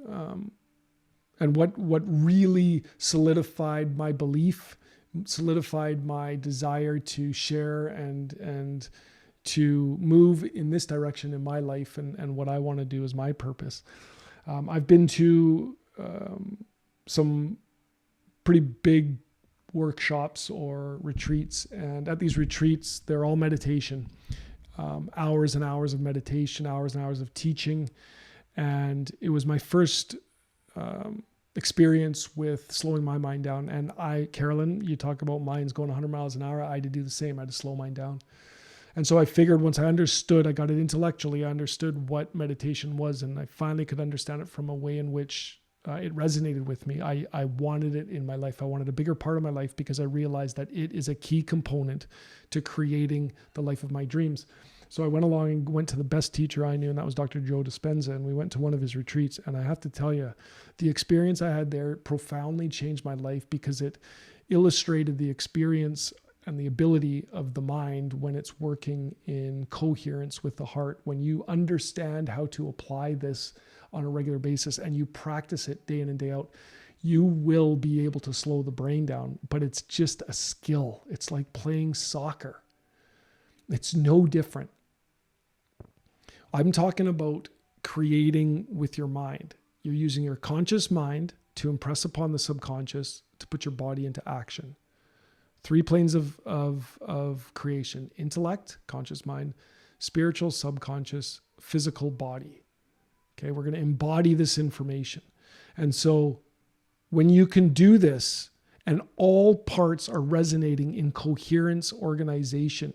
A: and what really solidified my belief, solidified my desire to share and to move in this direction in my life and what I want to do as my purpose. I've been to some pretty big workshops or retreats, and at these retreats, they're all meditation, hours and hours of meditation, hours and hours of teaching. And it was my first experience with slowing my mind down. And Carolyn, you talk about minds going 100 miles an hour. I had to do the same. I had to slow mine down. And so I figured once I understood, I got it intellectually, I understood what meditation was, and I finally could understand it from a way in which it resonated with me. I wanted it in my life. I wanted a bigger part of my life because I realized that it is a key component to creating the life of my dreams. So I went along and went to the best teacher I knew, and that was Dr. Joe Dispenza. And we went to one of his retreats. And I have to tell you, the experience I had there profoundly changed my life because it illustrated the experience and the ability of the mind when it's working in coherence with the heart. When you understand how to apply this on a regular basis and you practice it day in and day out, you will be able to slow the brain down. But it's just a skill. It's like playing soccer. It's no different. I'm talking about creating with your mind. You're using your conscious mind to impress upon the subconscious to put your body into action. 3 planes of creation: intellect, conscious mind, spiritual, subconscious, physical body. Okay, we're going to embody this information. And so when you can do this and all parts are resonating in coherence, organization,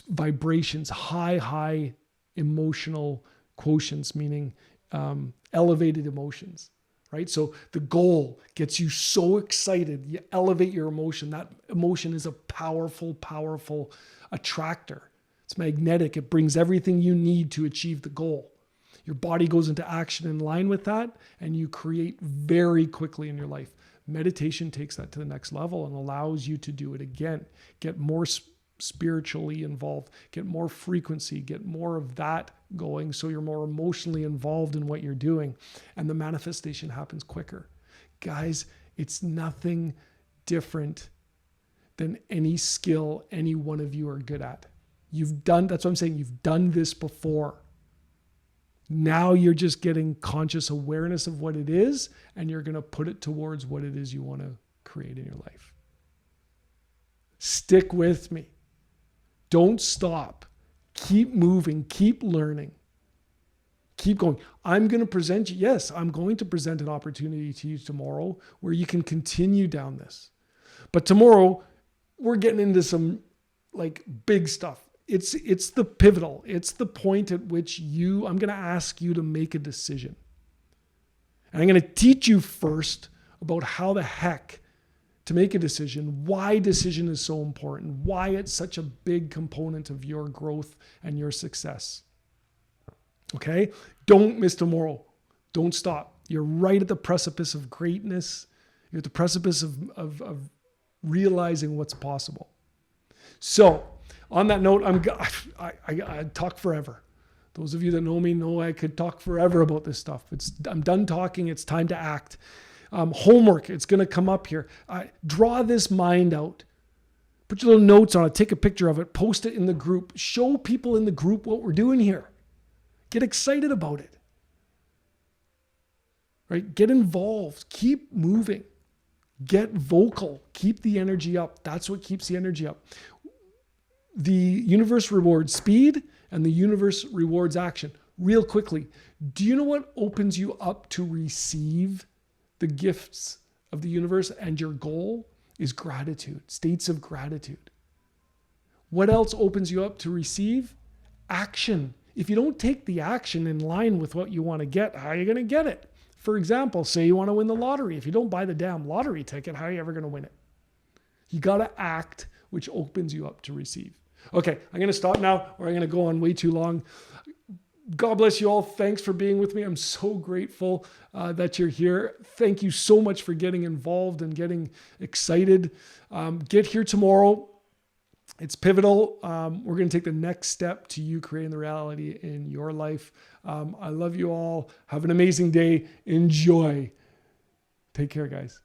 A: vibrations, high emotional quotients, meaning elevated emotions, right? So the goal gets you so excited, you elevate your emotion. That emotion is a powerful attractor. It's magnetic. It brings everything you need to achieve the goal. Your body goes into action in line with that, and you create very quickly in your life. Meditation takes that to the next level and allows you to do it again. Get more spiritually involved, get more frequency, get more of that going so you're more emotionally involved in what you're doing, and the manifestation happens quicker. Guys, it's nothing different than any skill any one of you are good at. That's what I'm saying, you've done this before. Now you're just getting conscious awareness of what it is, and you're going to put it towards what it is you want to create in your life. Stick with me. Don't stop. Keep moving. Keep learning. Keep going. I'm going to present you. Yes, I'm going to present an opportunity to you tomorrow where you can continue down this. But tomorrow, we're getting into some big stuff. It's the pivotal. It's the point at which I'm going to ask you to make a decision. And I'm going to teach you first about how the heck to make a decision, why decision is so important, why it's such a big component of your growth and your success. Okay? Don't miss tomorrow. Don't stop. You're right at the precipice of greatness. You're at the precipice of realizing what's possible. So, on that note, I talk forever. Those of you that know me know I could talk forever about this stuff. I'm done talking. It's time to act. Homework, it's going to come up here. Draw this mind out. Put your little notes on it. Take a picture of it. Post it in the group. Show people in the group what we're doing here. Get excited about it. Right? Get involved. Keep moving. Get vocal. Keep the energy up. That's what keeps the energy up. The universe rewards speed and the universe rewards action. Real quickly, do you know what opens you up to receive the gifts of the universe? And your goal is gratitude, states of gratitude. What else opens you up to receive? Action. If you don't take the action in line with what you want to get, how are you going to get it? For example, say you want to win the lottery. If you don't buy the damn lottery ticket, how are you ever going to win it? You got to act, which opens you up to receive. Okay, I'm going to stop now, or I'm going to go on way too long. God bless you all. Thanks for being with me. I'm so grateful that you're here. Thank you so much for getting involved and getting excited. Get here tomorrow. It's pivotal. We're going to take the next step to you creating the reality in your life. I love you all. Have an amazing day. Enjoy. Take care, guys.